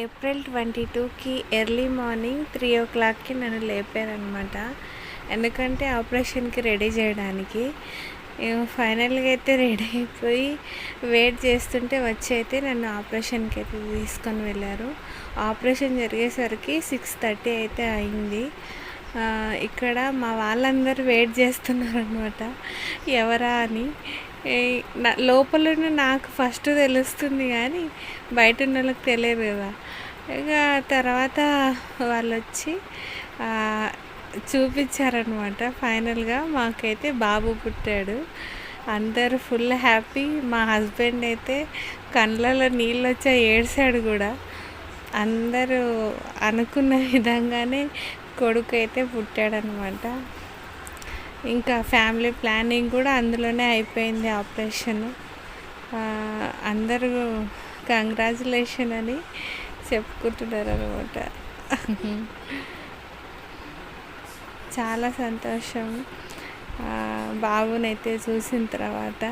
April 22కి early morning 3 o'clockకి నన్ను లేపారనమాట. ఎందుకంటే ఆపరేషన్కి రెడీ చేయడానికి. ఫైనల్గా అయితే రెడీ అయిపోయి వెయిట్ చేస్తుంటే వచ్చి అయితే నన్ను ఆపరేషన్కి అయితే తీసుకొని వెళ్ళారు. ఆపరేషన్ జరిగేసరికి 6:30 అయితే అయింది. ఇక్కడ మా వాళ్ళందరూ వెయిట్ చేస్తున్నారనమాట, ఎవరా అని. లోపల నాకు ఫస్ట్ తెలుస్తుంది కానీ బయట ఉన్న వాళ్ళకి తెలియదు కదా. ఇక తర్వాత వాళ్ళు వచ్చి చూపించారనమాట. ఫైనల్గా మాకైతే బాబు పుట్టాడు. అందరూ ఫుల్ హ్యాపీ. మా హస్బెండ్ అయితే కళ్ళలో నీళ్ళు వచ్చా ఏడ్చాడు కూడా. అందరూ అనుకున్న విధంగానే కొడుకు అయితే పుట్టాడనమాట. ఇంకా ఫ్యామిలీ ప్లానింగ్ కూడా అందులోనే అయిపోయింది. ఆపరేషన్ అందరూ కంగ్రాచులేషన్ అని చెప్పుకుంటున్నారు అనమాట. చాలా సంతోషం బాబునైతే చూసిన తర్వాత.